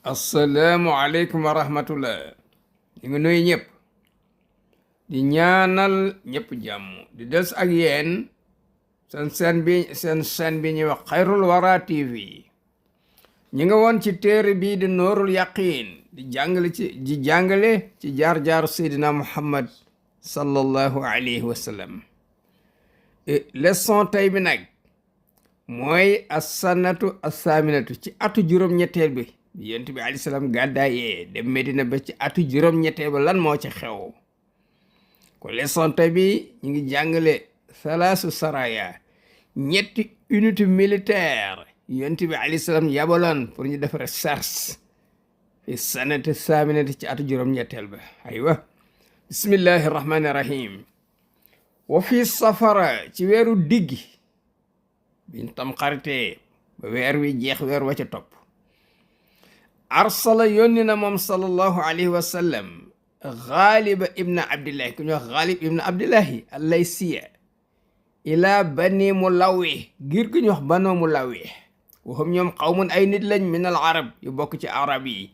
asalaamualeykum wa rahmatullah. ñu ngi nuyu ñëpp di ñaanal ñëpp jàmm di des ak yéen seen chaîne bi ñuy wax xayrul wara tv. ñi nga woon ci téere bii di noorul yaqiin di jàngale ci jaar-jaaru seydina muhammad sallallahu alayhi wa sallam. leçon tey bi nag mooy assanatu assaaminatu ci atu juróom-ñetteel bi yonent bi alayhi salaam gàddaayee dem Medina ba ci atu juróom-ñetteel ba lan moo ci xew. ko leçon tey bi ñu ngi jàngale salaasu saraya ñetti unité militaire yonent bi alayhi salaam yabaloon pour ñu def recherche fi sanati saaminati ci atu juróom-ñetteel ba. aywa bismillahi rahmani rahim. wa fi safara ci weeru diggi biñ tam xaritee ba weer wi jeex weer wa ca topp. arsala yónni na moom sallallahu alayhi wa sallam Ghalib ibn Abdillahi ku ñuy wax Ghalib ibn Abdillahi al-Laysiya ila bani Mulawih ngir ku ñuy wax banu Mulawih waxum ñoom xawmun ay nit lañ min al arab yu bokk ci arab yi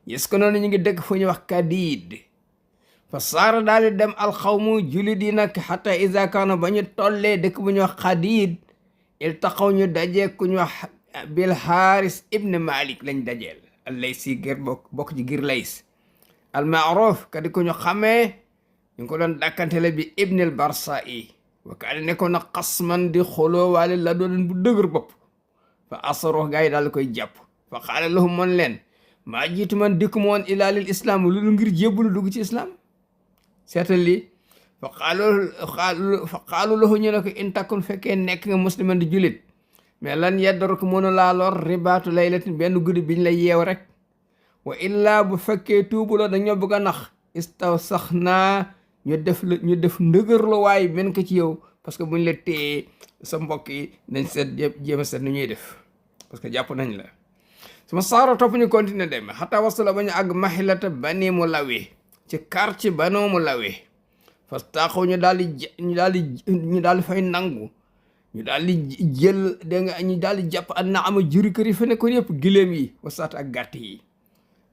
gis ko noonu ñu ngi dëkk fu ñuy wax Kadid. fa saara daal di dem alxawmu julit yi nag xata iza kaano ba ñu tollee dëkk bu ñuy wax Kadid iltaqaw ñu dajee ku ñuy wax bil Haris ibn Malik lañ dajeel al-Laysi gër bokk ci gir Lays al-ma'ruf kadi ko ñu xamee ñu ngi ko doon dàkkantele bi ibn al-Barsa'i wa kaane nekkoon na xasman di xoloo waale la doon bu dëgër bopp. fa asaro gaa yi daal koy jàpp fa xaala lahum mon leen maa jiitu man dikku moon ilaa lil islam lu ngir jébbalu dugg ci islam. seetal li fa qaalu lahu ñu ne ko in takun fekkee nekk nga musliman di julit mais lan yeddaru ko mënu laa lor ribaatu laylatin benn guddi biñ la yeew rek wa illaa bu fekkee tuubuloo dañoo bëgg a nax istaw sax naa ñu def ndëgërlu waay men ko ci yow parce que buñ la téye sa mbokk yi nañ seet jéem a seet nu ñuy def parce que jàpp nañ la. suma saaro topp ñu continuer dem xataa wasula ba ñu àgg mahilata bani Mulawih ci quartier banu Mulawih fas taaxaw ñu daal di fay nangu ñu daal di jël dégg nga ñu daal di jàpp an na ama juri kër yi fa nekkoon yëpp giléem yi wasaat ak gàtt yi.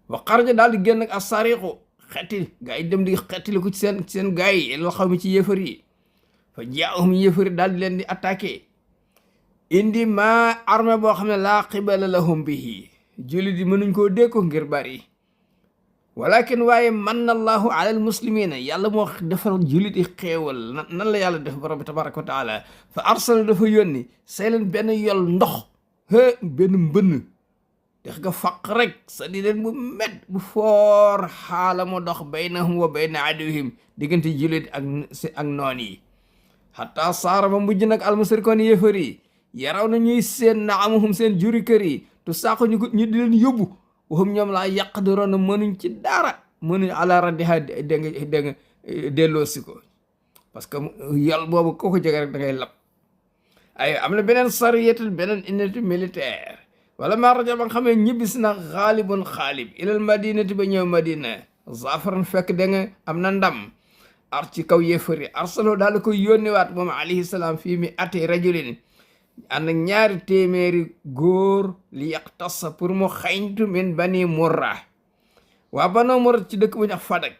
wa xarja daal di génn ak asariqu xetti gaa yi dem di xettili ko ci seen gaa yi loo xam ci yëfër yi. fa jaahum yëfër yi daal di leen di attaqué indi ma armée boo xam ne laa qibala lahum bihi jullit yi mënuñ koo dékko ngir bari. walakin waaye man allahu ala al muslimina yàlla moo defal jullit yi xéewal nan la yàlla def borom bi tabaraka wa taala fa arsala dafa yónni say leen benn yol ndox benn mbënn dex nga faq rek sa di leen bu met bu foor xaala mu dox baynahum wa bayna aduwihim diggante jullit ak noon yi. xataa saara ba mujj nag almusrikoon yéefar yi yaraw na ñuy seen naamuhum seen juri kër yi tu saako ñu di leen yóbbu waxum ñoom laa yaqdiroona mënuñ ci dara mënuñ ala raddiha dégg nga delloo si ko parce que yol boobu koo ko jege rek da ngay lab. ay am na beneen sariyatul beneen unité militaire wala maa rajo ba nga xamee ñibbisi na xaalibun xaalib ilal madinati ba ñëw madina zafaran fekk da nga am na ndam ar ci kaw yéefari arsalo daal koy yónniwaat moom alayhi salaam fii mi ati rajulin ànd ak ñaari téeméeri góor li yaqtasa pour mu xañtu min bani Murra waa banu Murra ci dëkk bu ñax Fadak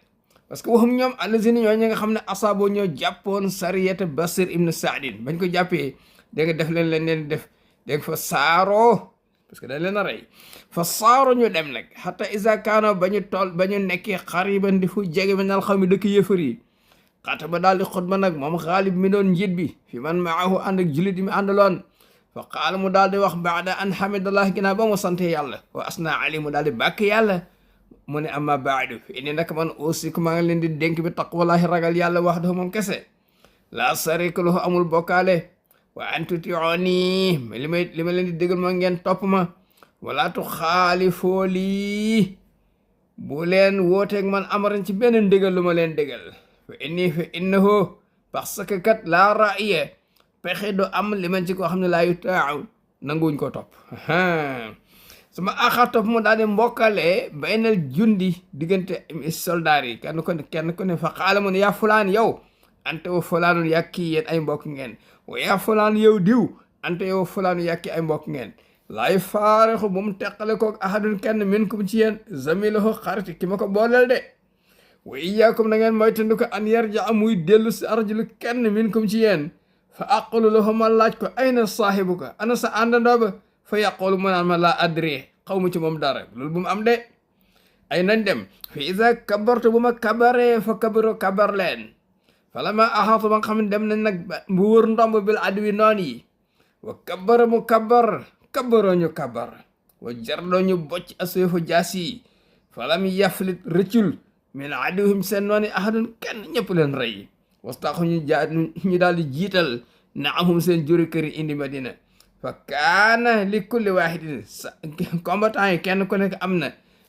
parce que waxum ñoom allazina ñoo ñi nga xam ne asaabo ñoo jàppoon sariyata Basir ibn Saadin bañ ko jàppee dégg nga def leen def dégg fa saaro parce que dañ leen a rey fa saaro ñu dem nag xata isa kaano ba ñu nekkee xariban di fu jege ba nal xaw mi dëkk yëfër yi xata ba daal di xutba nag moom Xaalib mi doon njiit bi fi man maahu ànd ak julit yi mi àndaloon fa qaala mu daal di wax baada an hamidallah ginnaaw ba mu sante yàlla wa asna ali mu daal di bàkk yàlla mu ne amma baadu inni nag man aussi maa ngi leen di dénk bi taqwallahi ragal yàlla wahdahu moom kese laa sharika lahu amul bokkaale wa an tuti'uni li ma leen di déggal moo ngeen topp ma wala tuxaalifoo lii bu leen wooteeg man amaran ci benn ndégal lu ma leen déggal fa innahu parce que kat laa ra'iya pexe do am li man ci koo xam ne laa yutaaw nanguwuñ ko topp. sama axar topp mu daal di mbokkale baynal jundi diggante soldaar yi kenn ku ne fa xaala mu ne yaa fulaan yow ante wa fulaanun yàkki yéen ay mbokk ngeen wa yaa fulaan yow diw ante yow fulaanu yàkki ay mbokk ngeen laay faarixu bu mu teqale koog ahadun kenn minkum ci yéen zamilahu xarit ki ma ko booleel de wa iyaakum na ngeen moytandu ko an yarja muy dellu si arjulu kenn minkum ci yéen fa aqulu lahu ma laaj ko ayna saahibuka ana sa àndandoo ba fa yaqulu mu naan ma laa adri xaw ma ci moom dara loolu bu mu am de ay nañ dem fa iza kabartu bu ma kabaree fa kabaru kabar leen fala ma axaatu ba nga xam ne dem nañ nag bu wër ndomb bil adwi noon yi wa kabara mu kabar kabaroo ñu kabar wa jardoo ñu bocc asuefu jaas yi falam yaflit rëccul min aduwihim seen noon yi ahadun kenn ñëpp leen rey wastaxu ñu daal di jiital naamum seen juri kër yi indi madina fa kaana li kulli waahidin combattant yi kenn ku nekk am na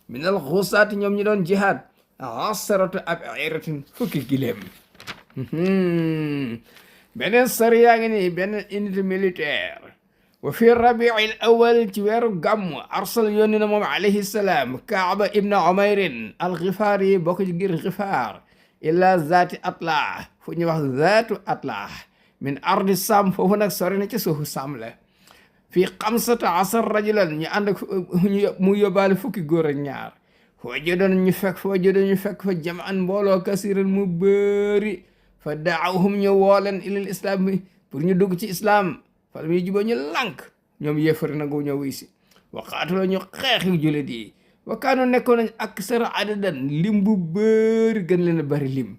minal xusaati ñoom ñi doon jihaad asaratu ab iratin fukki gileem beneen sariyaa ngi nii beneen unité militaire wa fi rabiil awal ci weeru gàmm arsal yónni na moom alayhi salaam kaaba ibna umayrin al xifaari bokk ci ngir xifaar ila zaati atlah fu ñu wax zaatu atlah min ardi sam foofu nag sori na ci suufu sam la fii 15 rajulan ñu ànd ak mu yóbbaale fukki góor ak ñaar foo jodoon ñu fekk fa jamaan mbooloo kasiran mu bëri fa daawhum ñu wooleen ilal islam bi pour ñu dugg ci islam fala muy juboo ñu lànk ñoom yéefari nangu ñoo wuy si waxaatuloo ñu xeexi jullit yi wa kaanu nekkoon nañ aksara adadan lim bu bëri gën leen a bëri lim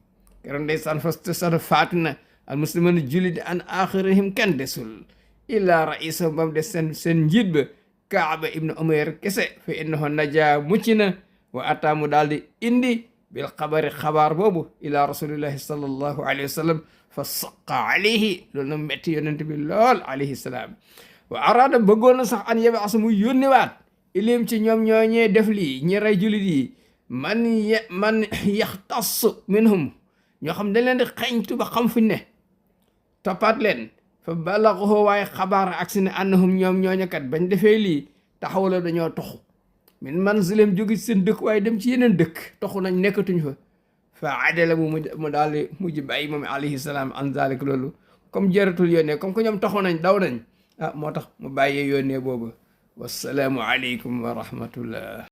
keroon ndeysaan sana faatu na al musliman jullit an axirihim kenn desul illa raisa bam des seen njiit ba kaaba ibnu umayr kese fa innahu naja mucc na wa ataamu daal di indi bil xabari xabaar boobu ila rasulillahi sallallahu alayhi wa sallam fa saqa alayhi loolu na metti yonent bi lool alayhi salaam wa araada bëggoon na sax an yebe asa muy yónniwaat ilim ci ñoom ñooñee def lii ñi rey julit yi man yaxtas minhum ñoo xam dañ leen di xeeñtu ba xam fuñ ne toppaat leen fa balaxoo waaye xabaar ak si ne annahum ñoom ñooñakat bañ defee lii taxaw la dañoo toxu min manzilem jóge seen dëkk waaye dem ci yeneen dëkk toxu nañ nekkatuñ fa fa adala mu daal di mujj bàyyi moom alayhi salaam an zalik loolu comme jaratul yónnee comme que ñoom taxu nañ daw nañ moo tax mu bàyyee yónnee boobu wassalaamu aleykum wa rahmatullah